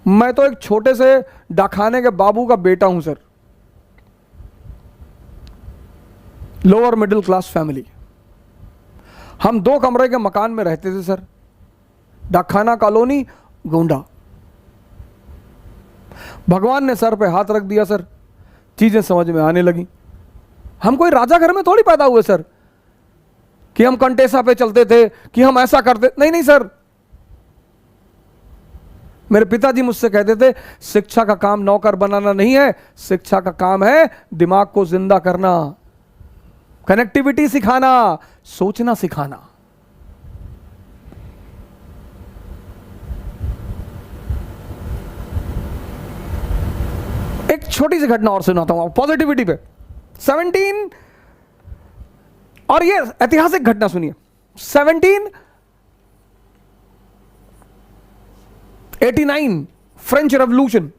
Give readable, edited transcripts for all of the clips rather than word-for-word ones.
मैं तो एक छोटे से डाकखाने के बाबू का बेटा हूं sir, lower middle class family. हम 2 कमरे के मकान में रहते थे सर, डाकखाना कॉलोनी, गोंडा। भगवान ने सर पे हाथ रख दिया सर, चीजें समझ में आने लगी। हम कोई राजा घर में थोड़ी पैदा हुए सर कि हम कंटेसा पे चलते थे, कि हम ऐसा करते, नहीं नहीं सर। मेरे पिताजी मुझसे कहते थे, शिक्षा का काम नौकर बनाना नहीं है, शिक्षा का काम है दिमाग को जिंदा करना, कनेक्टिविटी सिखाना, सोचना सिखाना। एक छोटी सी घटना और सुनाता हूं पॉजिटिविटी पे। 17, और ये ऐतिहासिक घटना सुनिए। 1789 फ्रेंच रेवोल्यूशन,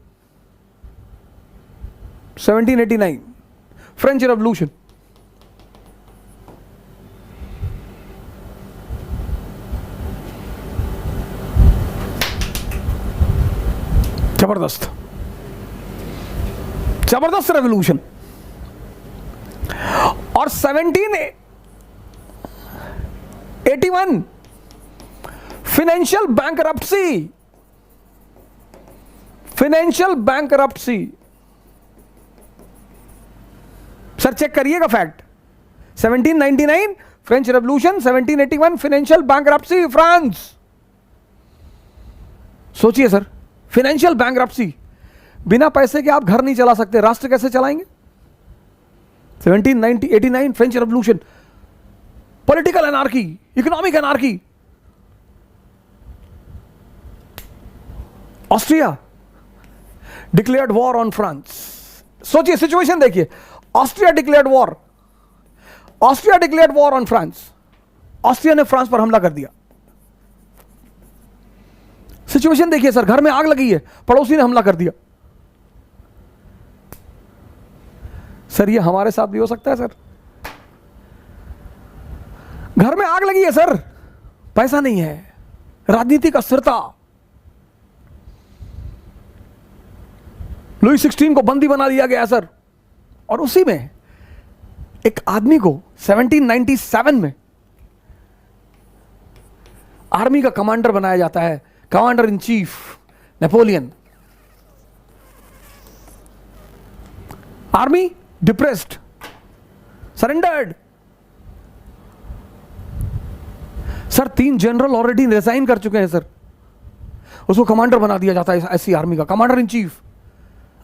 1789 फ्रेंच रेवोल्यूशन। जबरदस्त जबरदस्त रेवोल्यूशन। और 1781 financial bankruptcy, financial bankruptcy. Sir check करिएगा fact. 1799 French revolution, 1781 financial bankruptcy France. सोचिए सर, फाइनेंशियल बैंकरप्सी। बिना पैसे के आप घर नहीं चला सकते, राष्ट्र कैसे चलाएंगे? 1789 French revolution, political anarchy, economic anarchy. Austria declared war on France. सोचिए, सिचुएशन देखिए। Austria declared war, Austria declared war on France. Austria ने फ्रांस पर हमला कर दिया। सिचुएशन देखिए सर, घर में आग लगी है, पड़ोसी ने हमला कर दिया। सर ये हमारे साथ भी हो सकता है सर। घर में आग लगी है सर, पैसा नहीं है, राजनीतिक अस्थिरता, लुई 16 को बंदी बना दिया गया सर। और उसी में एक आदमी को 1797 में आर्मी का कमांडर बनाया जाता है, commander in chief Napoleon. Army depressed, surrendered. Sir 3 general already resign कर चुके हैं सर, उसको कमांडर बना दिया जाता है ऐसी आर्मी का, कमांडर इन चीफ।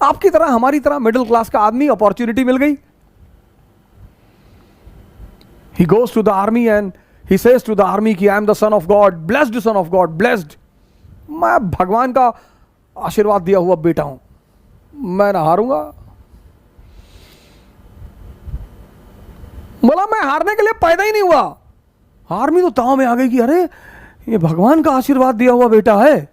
आपकी तरह हमारी तरह मिडिल क्लास का आदमी, अपॉर्चुनिटी मिल गई। He goes to the army and he says to the army कि I am the son of God, blessed son of God, blessed. मैं भगवान का आशीर्वाद दिया हुआ बेटा हूं, मैं ना हारूंगा। बोला मैं हारने के लिए पैदा ही नहीं हुआ। आर्मी तो ताव में आ गई कि अरे ये भगवान का आशीर्वाद दिया हुआ बेटा है।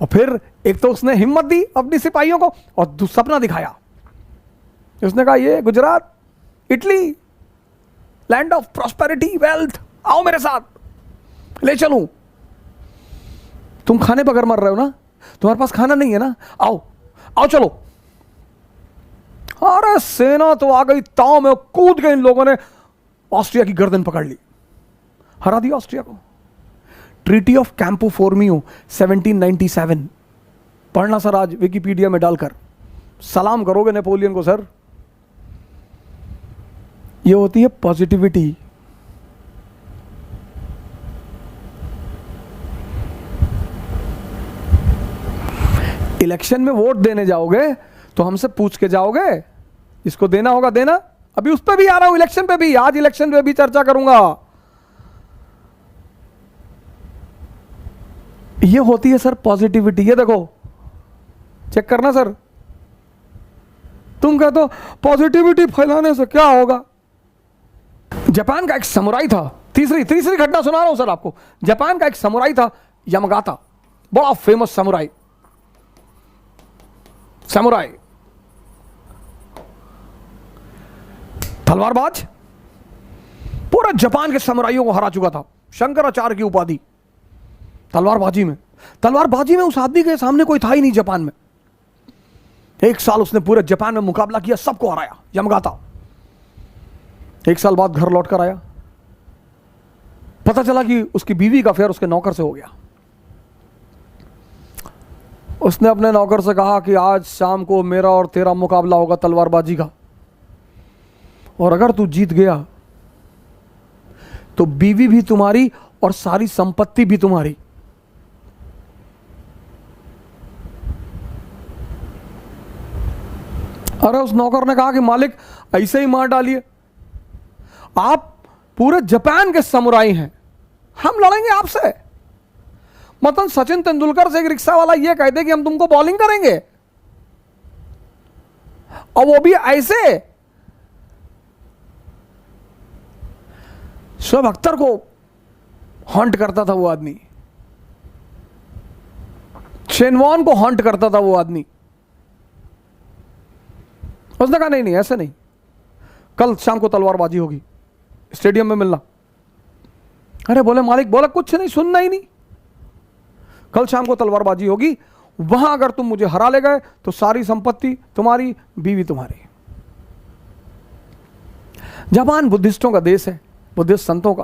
और फिर एक तो उसने हिम्मत दी अपनी सिपाहियों को, और सपना दिखाया। उसने कहा ये Gujarat, Italy, land of prosperity, wealth, आओ मेरे साथ, ले चलूं। तुम खाने बगैर मर रहे हो ना, तुम्हारे पास खाना नहीं है ना, आओ आओ चलो। अरे सेना तो आ गई, ताव में कूद गए इन लोगों ने, ऑस्ट्रिया की गर्दन पकड़ ली, हरा दिया ऑस्ट्रिया को। ट्रीटी ऑफ कैंपो फोर्मियो 1797 पढ़ना सर आज विकिपीडिया में डालकर, सलाम करोगे नेपोलियन को सर। ये होती है पॉजिटिविटी। इलेक्शन में वोट देने जाओगे तो हमसे पूछ के जाओगे, इसको देना होगा देना। अभी उस पर भी आ रहा हूं, इलेक्शन पे भी, आज इलेक्शन पे भी चर्चा करूंगा। ये होती है सर पॉजिटिविटी। ये देखो, चेक करना सर। तुम कहते हो पॉजिटिविटी फैलाने से क्या होगा। जापान का एक समुराई था, तीसरी घटना सुना रहा हूं सर आपको। जापान का एक समुराई था, यामागाता, बड़ा फेमस समुराई। तलवारबाज, पूरा जापान के समुराइयों को हरा चुका था, शंकराचार्य की उपाधि तलवारबाजी में, तलवारबाजी में उस आदमी के सामने कोई था ही नहीं जापान में। 1 साल उसने पूरे जापान में मुकाबला किया, सबको हराया, यमगाता। 1 साल बाद घर लौट कर आया, पता चला कि उसकी बीवी का अफेयर उसके नौकर से हो गया। उसने अपने नौकर से कहा कि आज शाम को मेरा और तेरा मुकाबला होगा तलवारबाजी का, और अगर तू जीत गया तो बीवी भी तुम्हारी और सारी संपत्ति भी तुम्हारी। अरे उस नौकर ने कहा कि मालिक ऐसे ही मार डालिए, आप पूरे जापान के समुराई हैं, हम लड़ेंगे आपसे। मतलब सचिन तेंदुलकर से एक रिक्शा वाला ये कह दे कि हम तुमको बॉलिंग करेंगे, और वो भी ऐसे। शोएब अख्तर को हॉन्ट करता था वो आदमी, शेन वॉर्न को हॉन्ट करता था वो आदमी। उसने कहा नहीं नहीं ऐसे नहीं, कल शाम को तलवारबाजी होगी, स्टेडियम में मिलना। अरे बोले मालिक, बोला कुछ नहीं, सुनना ही नहीं, कल शाम को तलवारबाजी होगी, वहां अगर तुम मुझे हरा ले गए तो सारी संपत्ति तुम्हारी, बीवी तुम्हारी। जापान बुद्धिस्टों का देश है, बुद्धिस्ट संतों का।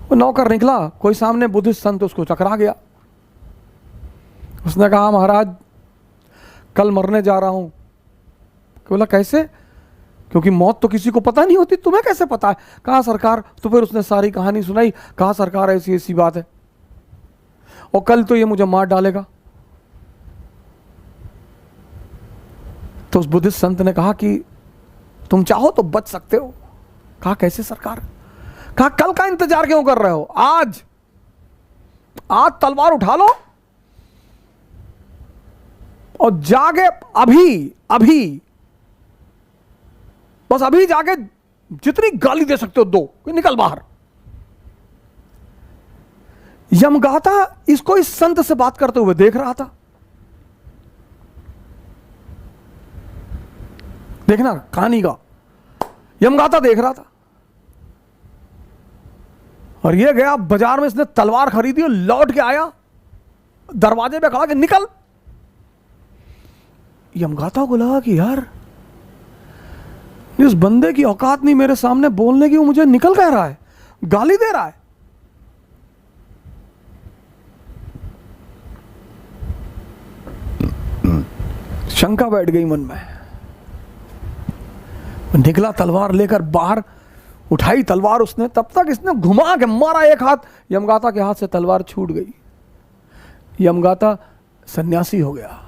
वो नौकर निकला, कोई सामने बुद्धिस्ट संत उसको टकरा गया। उसने कहा महाराज कल मरने जा रहा हूं। बोला कैसे? क्योंकि मौत तो किसी को पता नहीं होती, तुम्हें कैसे पता है? कहा सरकार। तो फिर उसने सारी कहानी सुनाई। कहा सरकार ऐसी ऐसी बात है, और कल तो ये मुझे मार डालेगा। तो उस बुद्धिस्ट संत ने कहा कि तुम चाहो तो बच सकते हो। कहा कैसे सरकार? कहा कल का इंतजार क्यों कर रहे हो, आज तलवार उठा लो और जाके अभी बस अभी जाके जितनी गाली दे सकते हो दो, निकल बाहर। यमगाता इसको इस संत से बात करते हुए देख रहा था। देखना कहानी का, यमगाता देख रहा था, और ये गया बाजार में, इसने तलवार खरीदी और लौट के आया, दरवाजे पे खड़ा कि निकल। यमगाता को लगा कि यार इस बंदे की औकात नहीं मेरे सामने बोलने की, वो मुझे निकल कह रहा है, गाली दे रहा है। शंका बैठ गई मन में। निकला तलवार लेकर बाहर, उठाई तलवार उसने, तब तक इसने घुमा के मारा एक हाथ, यमगाता के हाथ से तलवार छूट गई। यमगाता सन्यासी हो गया।